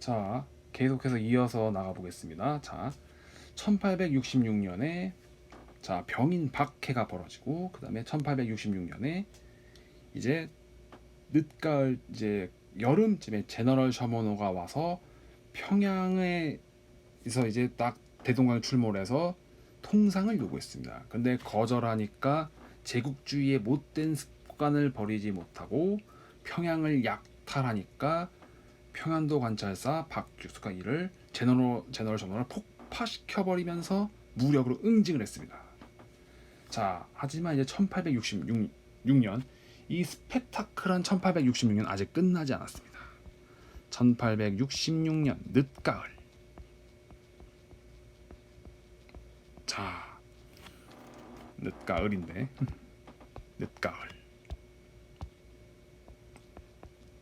자, 계속해서 이어서 나가 보겠습니다. 자, 1866년에 자, 병인 박해가 벌어지고 그다음에 1866년에 이제 늦가을 이제 여름쯤에 제너럴 셔머노가 와서 평양에서 이제 딱 대동강 출몰을 해서 통상을 요구했습니다. 근데 거절하니까 제국주의의 못된 습관을 버리지 못하고 평양을 약탈하니까 평안도 관찰사 박규수가 이를 제너럴 셔머노를 폭파시켜버리면서 무력으로 응징을 했습니다. 자, 하지만 이제 1866년 이 스펙타클한 1866년 아직 끝나지 않았습니다. 1866년 늦가을. 자, 늦가을인데 늦가을.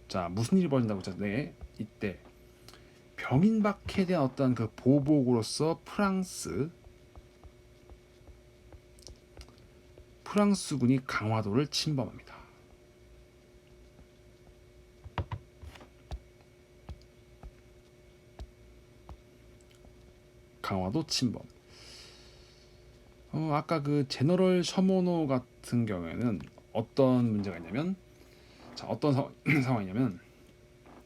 자, 무슨 일이 벌어진다고 했죠? 네, 이때 병인박해에 대한 어떤 그 보복으로서 프랑스군이 강화도를 침범합니다. 강화도 침범. 아까 그 제너럴 셔모노 같은 경우에는 어떤 문제가 있냐면, 자, 어떤 상황이냐면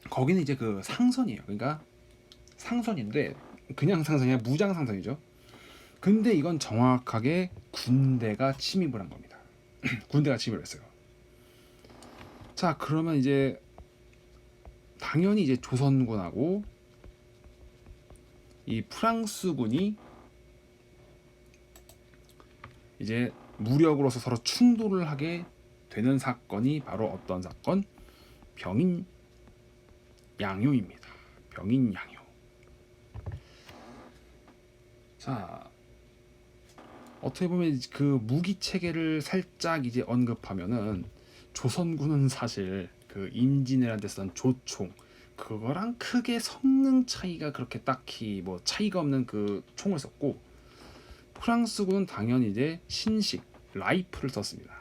거기는 이제 그 상선이에요. 그러니까 상선인데 그냥 상선이 아니라 무장 상선이죠. 근데 이건 정확하게 군대가 침입을 한 겁니다. 군대가 침입을 했어요. 자, 그러면 이제 당연히 이제 조선군하고 이 프랑스군이 이제 무력으로서 서로 충돌을 하게 되는 사건이 바로 어떤 사건? 병인 양요입니다. 병인 양요. 자, 어떻게 보면 그 무기 체계를 살짝 이제 언급하면은 조선군은 사실 그 임진왜란 때 쓰던 조총 그거랑 크게 성능 차이가 그렇게 딱히 뭐 차이가 없는 그 총을 썼고, 프랑스군은 당연히 이제 신식 라이플을 썼습니다.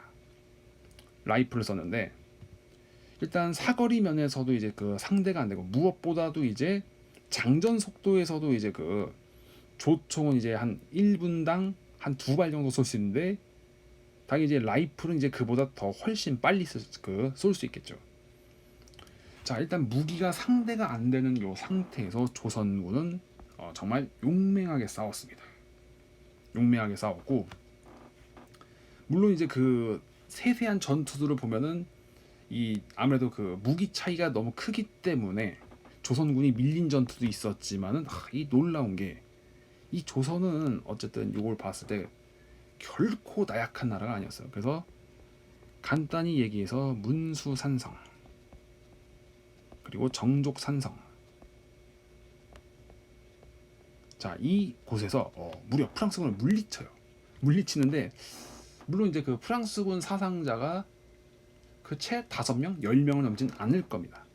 라이플을 썼는데 일단 사거리 면에서도 이제 그 상대가 안 되고, 무엇보다도 이제 장전 속도에서도 이제 그 조총은 이제 한 1분당 한 2발 정도 쏠 수 있는데 당연히 이제 라이플은 이제 그보다 더 훨씬 빨리 쏠 수 있겠죠. 자, 일단 무기가 상대가 안 되는 요 상태에서 조선군은 정말 용맹하게 싸웠습니다. 용맹하게 싸웠고, 물론 이제 그 세세한 전투들을 보면은 이 아무래도 그 무기 차이가 너무 크기 때문에 조선군이 밀린 전투도 있었지만은 이 놀라운 게 이 조선은 어쨌든 이걸 봤을 때 결코 나약한 나라가 아니었어요. 그래서 간단히 얘기해서 문수산성 그리고 정족산성, 자, 이 곳에서 무려 프랑스군을 물리쳐요. 물리치는데 물론 이제 그 프랑스군 사상자가 그 채 5명, 10명을 넘진 않을 겁니다.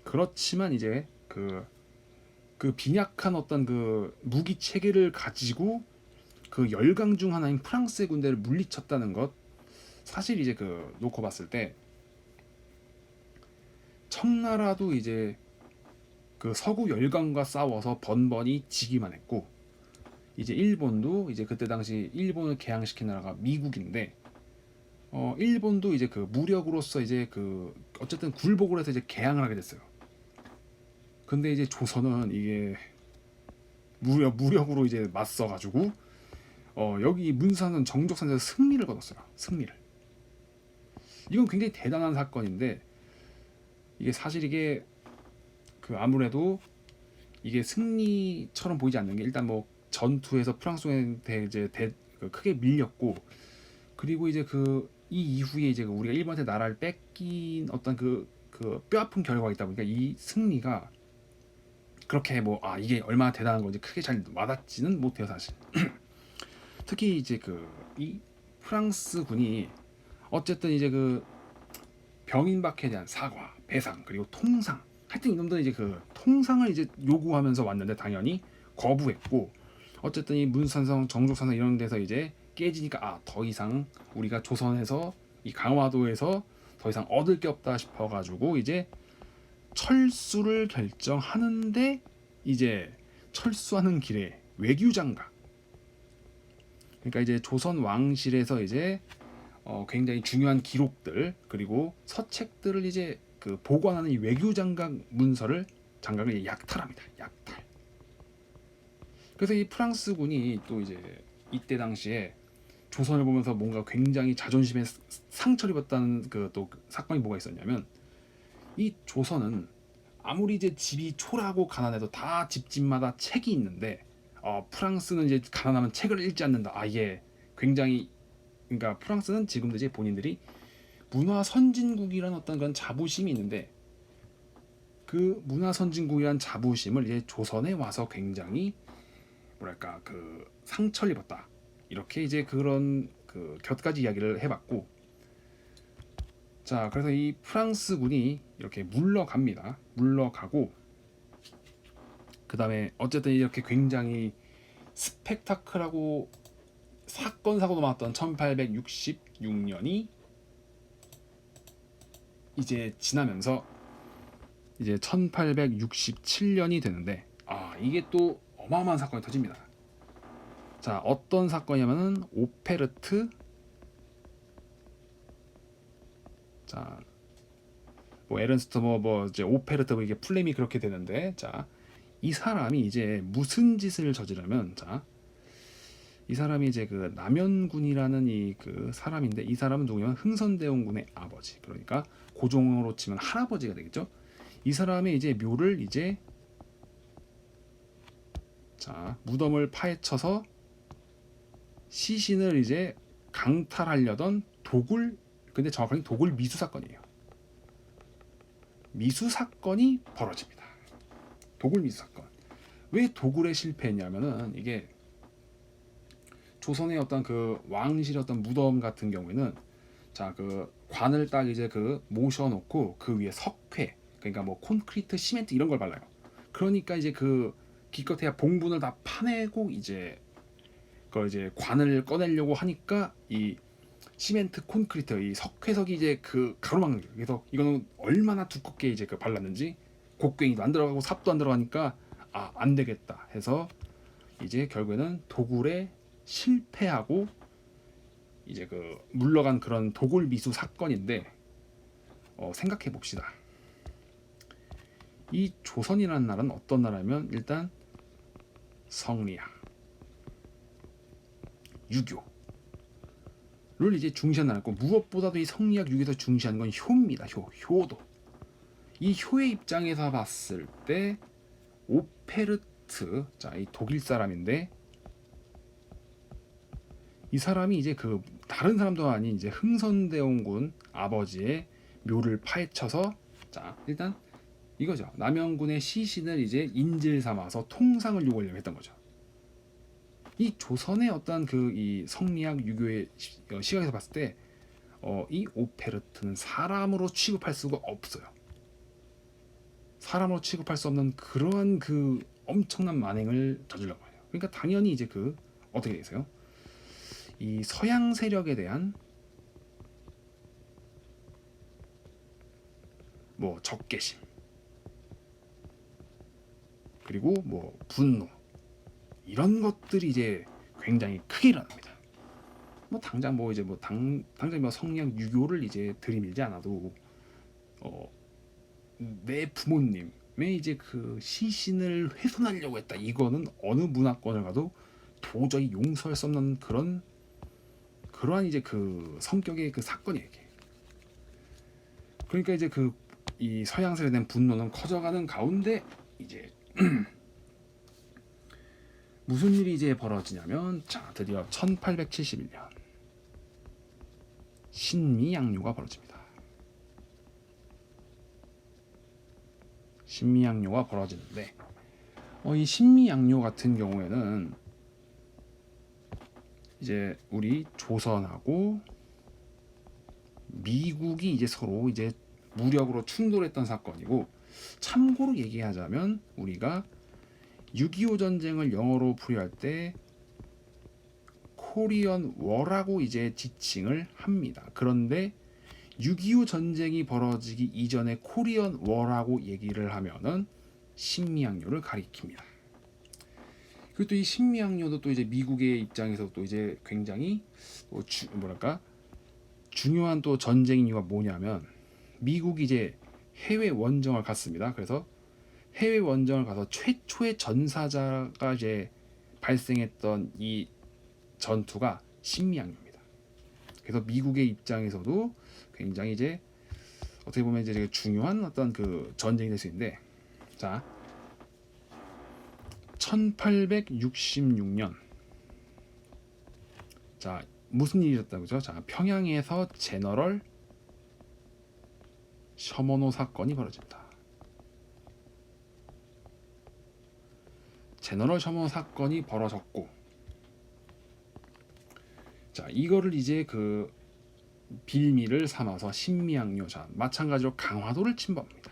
그렇지만 이제 그 빈약한 어떤 그 무기 체계를 가지고 그 열강 중 하나인 프랑스의 군대를 물리쳤다는 것, 사실 이제 그 놓고 봤을 때 청나라도 이제 그 서구 열강과 싸워서 번번이 지기만 했고, 이제 일본도 이제 그때 당시 일본을 개항시킨 나라가 미국인데 일본도 이제 그 무력으로서 이제 그 어쨌든 굴복을 해서 이제 개항을 하게 됐어요. 근데 이제 조선은 이게 무력으로 이제 맞서가지고 여기 문산은 정족산에서 승리를 거뒀어요. 승리를. 이건 굉장히 대단한 사건인데, 이게 사실 이게 그 아무래도 이게 승리처럼 보이지 않는 게, 일단 뭐 전투에서 프랑스군한테 이제 크게 밀렸고, 그리고 이제 이 이후에 이제 우리가 일본한테 나라를 뺏긴 어떤 그 뼈아픈 결과가 있다 보니까 이 승리가 그렇게 뭐 이게 얼마나 대단한 건지 크게 잘 와닿지는 못해요, 사실. 특히 이제 이 프랑스군이 어쨌든 이제 그 병인박해에 대한 사과, 배상, 그리고 통상, 하여튼 이놈들은 이제 그 통상을 이제 요구하면서 왔는데 당연히 거부했고, 어쨌든 이 문산성, 정족산성 이런 데서 이제 깨지니까 더 이상 우리가 조선에서 이 강화도에서 더 이상 얻을 게 없다 싶어가지고 이제 철수를 결정하는데 이제 철수하는 길에 외교장각, 그러니까 이제 조선 왕실에서 이제 굉장히 중요한 기록들 그리고 서책들을 이제 그 보관하는 이 외교장각 문서를 장각을 약탈합니다. 약탈. 그래서 이 프랑스군이 또 이제 이때 당시에 조선을 보면서 뭔가 굉장히 자존심에 상처를 입었다는 그 또 사건이 뭐가 있었냐면, 이 조선은 아무리 이제 집이 초라하고 가난해도 다 집집마다 책이 있는데 프랑스는 이제 가난하면 책을 읽지 않는다. 이게 굉장히, 그러니까 프랑스는 지금도 이제 본인들이 문화 선진국이라는 어떤 그런 자부심이 있는데, 그 문화 선진국이라는 자부심을 이제 조선에 와서 굉장히 뭐랄까 그 상처를 입었다. 이렇게 이제 그런 그 곁가지 이야기를 해봤고, 자 그래서 이 프랑스군이 이렇게 물러갑니다. 물러가고 그 다음에 어쨌든 이렇게 굉장히 스펙타클하고 사건 사고도 많았던 1866년이 이제 지나면서 이제 1867년이 되는데 이게 또 어마어마한 사건이 터집니다. 자 어떤 사건이냐면은 오페르트, 자 뭐 에른스트 뭐 이제 오페르트 이게 플레임이 그렇게 되는데, 자 이 사람이 이제 무슨 짓을 저지르면, 자 이 사람이 이제 그 남현군이라는 이 그 사람인데, 이 사람은 누구냐면 흥선대원군의 아버지, 그러니까 고종으로 치면 할아버지가 되겠죠. 이 사람의 이제 묘를 이제 자 무덤을 파헤쳐서 시신을 이제 강탈하려던 도굴, 근데 정확하게 도굴 미수 사건이에요. 미수 사건이 벌어집니다. 도굴 미수 사건. 왜 도굴에 실패했냐면은, 이게 조선의 어떤 그 왕실의 어떤 무덤 같은 경우에는 자 그 관을 딱 이제 그 모셔놓고 그 위에 석회, 그러니까 뭐 콘크리트, 시멘트 이런 걸 발라요. 그러니까 이제 그 기껏해야 봉분을 다 파내고 이제 그 이제 관을 꺼내려고 하니까 이 시멘트, 콘크리트, 이 석회석이 이제 그 가로막는 거예요. 그래서 이거는 얼마나 두껍게 이제 그 발랐는지 곡괭이도 안 들어가고 삽도 안 들어가니까 안 되겠다 해서 이제 결국에는 도굴에 실패하고 이제 그 물러간 그런 도굴 미수 사건인데, 생각해 봅시다. 이 조선이라는 나라는 어떤 나라냐면 일단 성리학, 유교를 이제 중시한 나라고, 무엇보다도 이 성리학 유교에서 중시하는 건 효입니다. 효도. 이 효의 입장에서 봤을 때 오페르트, 자 이 독일 사람인데, 이 사람이 이제 그 다른 사람도 아닌 이제 흥선대원군 아버지의 묘를 파헤쳐서, 자 일단 이거죠. 남영군의 시신을 이제 인질 삼아서 통상을 요구하려고 했던 거죠. 이 조선의 어떤 그 이 성리학 유교의 시각에서 봤을 때 이 오페르트는 사람으로 취급할 수가 없어요. 사람으로 취급할 수 없는 그러한 그 엄청난 만행을 저질러 버려요. 그러니까 당연히 이제 그 어떻게 되세요? 이 서양 세력에 대한 뭐 적개심, 그리고 뭐 분노, 이런 것들이 이제 굉장히 크게 일어납니다. 뭐 당장 뭐 이제 뭐 당장 뭐 성리학 유교를 이제 들이밀지 않아도 내 부모님의 이제 그 시신을 훼손하려고 했다, 이거는 어느 문화권을 가도 도저히 용서할 수 없는 그러한 이제 그 성격의 그 사건이에요. 그러니까 이제 그 이 서양세에 대한 분노는 커져가는 가운데 이제 무슨 일이 이제 벌어지냐면, 자 드디어 1871년 신미양요가 벌어집니다. 신미양요가 벌어지는데 이 신미양요 같은 경우에는 이제 우리 조선하고 미국이 이제 서로 이제 무력으로 충돌했던 사건이고, 참고로 얘기하자면 우리가 6.25 전쟁을 영어로 풀이할 때 코리언 워라고 이제 지칭을 합니다. 그런데 6.25 전쟁이 벌어지기 이전에 코리안 워라고 얘기를 하면은 신미양요를 가리킵니다. 그리고 또 이 신미양요도 또 이제 미국의 입장에서 또 이제 굉장히 뭐랄까 중요한 또 전쟁 이유가 뭐냐면, 미국이 이제 해외 원정을 갔습니다. 그래서 해외 원정을 가서 최초의 전사자가 이제 발생했던 이 전투가 신미양요입니다. 그래서 미국의 입장에서도 굉장히 이제 어떻게 보면 이제 되게 중요한 어떤 그 전쟁이 될 수 있는데, 자 1866년 자 무슨 일이 있었다고죠? 자 평양에서 제너럴 셔머노 사건이 벌어집니다. 제너럴 셔머노 사건이 벌어졌고, 자 이거를 이제 그 빌미를 삼아서 신미양요, 자 마찬가지로 강화도를 침범합니다.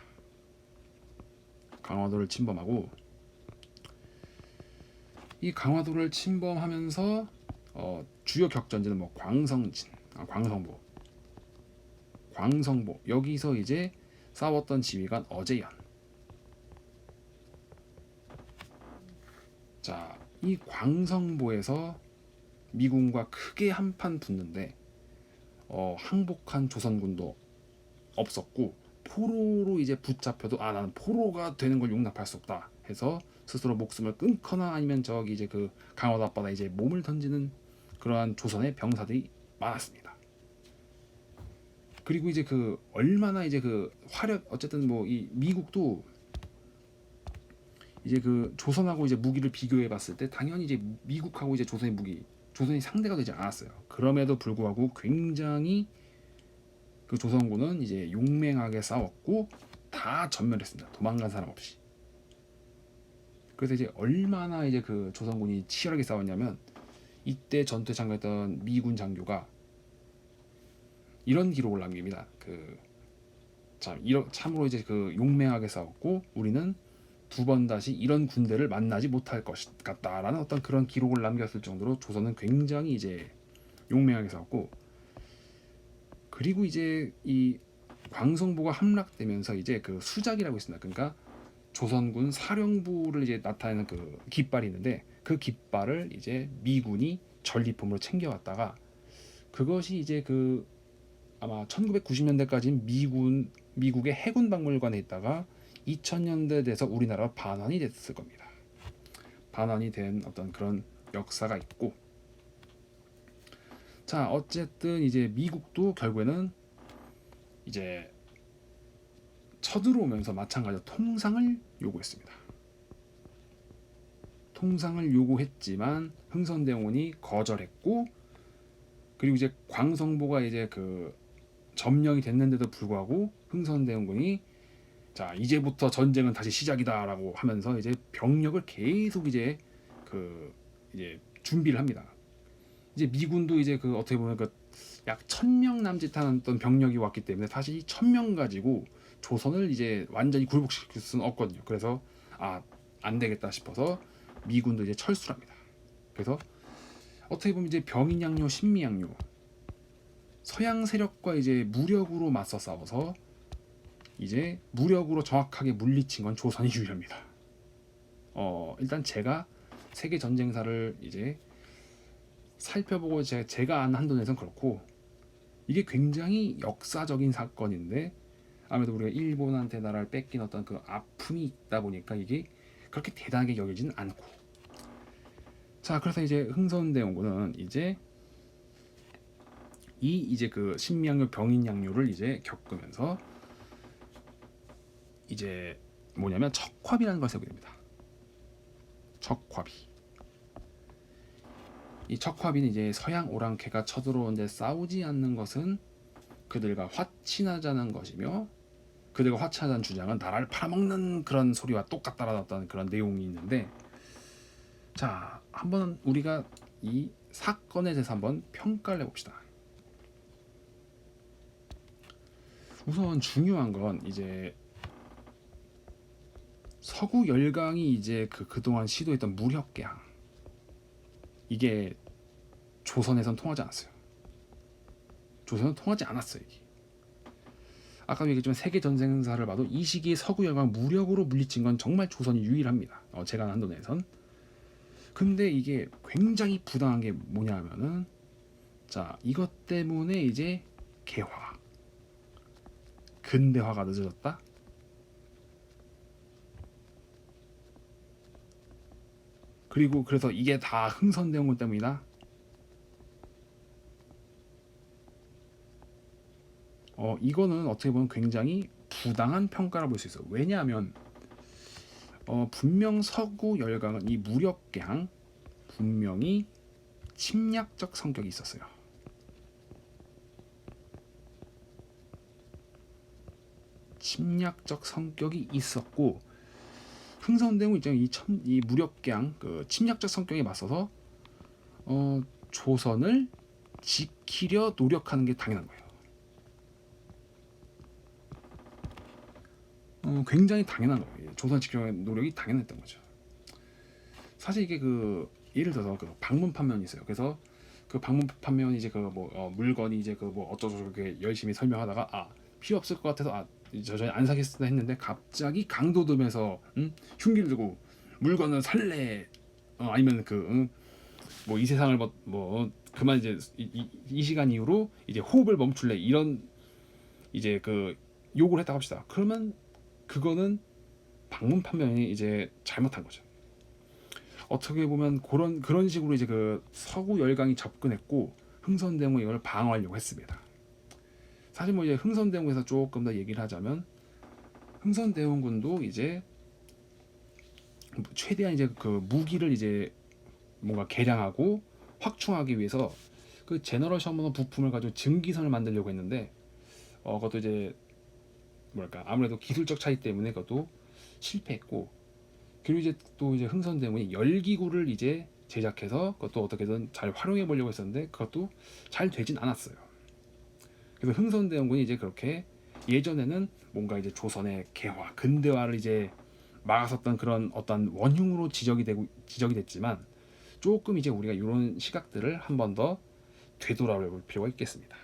강화도를 침범하고, 이 강화도를 침범하면서 주요 격전지는 뭐 광성진, 광성보 여기서 이제 싸웠던 지휘관 어제연. 자, 이 광성보에서 미군과 크게 한판 붙는데 항복한 조선군도 없었고, 포로로 이제 붙잡혀도 나는 포로가 되는 걸 용납할 수 없다 해서 스스로 목숨을 끊거나 아니면 저기 이제 그 강화도 앞바다 이제 몸을 던지는 그러한 조선의 병사들이 많았습니다. 그리고 이제 그 얼마나 이제 그 화력, 어쨌든 뭐 이 미국도 이제 그 조선하고 이제 무기를 비교해 봤을 때 당연히 이제 미국하고 이제 조선의 무기, 조선이 상대가 되지 않았어요. 그럼에도 불구하고 굉장히 그 조선군은 이제 용맹하게 싸웠고 다 전멸했습니다. 도망간 사람 없이. 그래서 이제 얼마나 이제 그 조선군이 치열하게 싸웠냐면, 이때 전투에 참가했던 미군 장교가 이런 기록을 남깁니다. 참으로 이제 그 용맹하게 싸웠고 우리는 두 번 다시 이런 군대를 만나지 못할 것 같다라는 어떤 그런 기록을 남겼을 정도로 조선은 굉장히 이제 용맹하게 싸웠고, 그리고 이제 이 광성보가 함락되면서 이제 그 수작이라고 있습니다. 그러니까 조선군 사령부를 이제 나타내는 그 깃발이 있는데, 그 깃발을 이제 미군이 전리품으로 챙겨왔다가, 그것이 이제 그 아마 1990년대까지는 미국의 해군 박물관에 있다가 2000년대 돼서 우리나라가 반환이 됐을 겁니다. 반환이 된 어떤 그런 역사가 있고, 자 어쨌든 이제 미국도 결국에는 이제 쳐들어오면서 마찬가지로 통상을 요구했습니다. 통상을 요구했지만 흥선대원군이 거절했고, 그리고 이제 광성보가 이제 그 점령이 됐는데도 불구하고 흥선대원군이 자 이제부터 전쟁은 다시 시작이다라고 하면서 이제 병력을 계속 이제 이제 준비를 합니다. 이제 미군도 이제 그 어떻게 보면 그 약 1000명 남짓한 어떤 병력이 왔기 때문에 사실 이 1000명 가지고 조선을 이제 완전히 굴복시킬 수는 없거든요. 그래서 안 되겠다 싶어서 미군도 이제 철수를 합니다. 그래서 어떻게 보면 이제 병인양요, 신미양요, 서양 세력과 이제 무력으로 맞서 싸워서 이제 무력으로 정확하게 물리친 건 조선이 유일합니다. 일단 제가 세계 전쟁사를 이제 살펴보고 제가 아는 한도에서는 그렇고, 이게 굉장히 역사적인 사건인데 아무래도 우리가 일본한테 나라를 뺏긴 어떤 그 아픔이 있다 보니까 이게 그렇게 대단하게 여기지는 않고, 자 그래서 이제 흥선대원군은 이제 이제 그 신미양요, 병인양요를 이제 겪으면서 이제 뭐냐면 척화비라는 걸 세우게 됩니다. 척화비. 이 척화비는 이제 서양 오랑캐가 쳐들어오는데 싸우지 않는 것은 그들과 화친하자는 것이며, 그들과 화친하자는 주장은 나라를 팔아먹는 그런 소리와 똑같다라는 그런 내용이 있는데, 자 한번 우리가 이 사건에 대해서 한번 평가를 해봅시다. 우선 중요한 건 이제 서구 열강이 이제 그동안 시도했던 무력 개항, 이게 조선에선 통하지 않았어요. 조선은 통하지 않았어요. 이게. 아까 얘기했지만 세계 전쟁사를 봐도 이 시기에 서구 열강 무력으로 물리친 건 정말 조선이 유일합니다. 제가 아는 한도 내에선. 근데 이게 굉장히 부당한 게 뭐냐면은 자 이것 때문에 이제 개화, 근대화가 늦어졌다. 그리고 그래서 이게 다 흥선대원군 때문이다. 이거는 어떻게 보면 굉장히 부당한 평가라 볼 수 있어요. 왜냐하면 분명 서구 열강은 이 무력갱 분명히 침략적 성격이 있었어요. 침략적 성격이 있었고 흥선대원 입장에 이 무력갱 그 침략적 성격에 맞서서 조선을 지키려 노력하는 게 당연한 거예요. 굉장히 당연한 거예요. 조선 지키려 노력이 당연했던 거죠. 사실 이게 그 예를 들어서 그 방문 판면이 있어요. 그래서 그 방문 판면 이제 그 뭐 물건이 이제 그 뭐 어쩌고저쩌고 열심히 설명하다가 필요 없을 것 같아서 저전에 안 사겠다 했는데 갑자기 강도돔에서 흉기를 들고 물건을 살래 아니면 그 뭐 이 세상을 뭐 그만 이제 이 시간 이후로 이제 호흡을 멈출래 이런 이제 그 욕을 했다고 합시다. 그러면 그거는 방문 판면이 이제 잘못한 거죠. 어떻게 보면 그런 식으로 이제 그 서구 열강이 접근했고 흥선대원이 이걸 방어하려고 했습니다. 사실 뭐 이제 흥선대원에서 조금 더 얘기를 하자면 흥선대원군도 이제 최대한 이제 그 무기를 이제 뭔가 개량하고 확충하기 위해서 그 제너럴 셔먼 부품을 가지고 증기선을 만들려고 했는데 그것도 이제 뭐랄까 아무래도 기술적 차이 때문에 그것도 실패했고 그리고 이제 또 이제 흥선대원이 열기구를 이제 제작해서 그것도 어떻게든 잘 활용해 보려고 했었는데 그것도 잘 되진 않았어요. 그래서 흥선대원군이 이제 그렇게 예전에는 뭔가 이제 조선의 개화, 근대화를 이제 막았었던 그런 어떤 원흉으로 지적이 됐지만 조금 이제 우리가 이런 시각들을 한 번 더 되돌아볼 필요가 있겠습니다.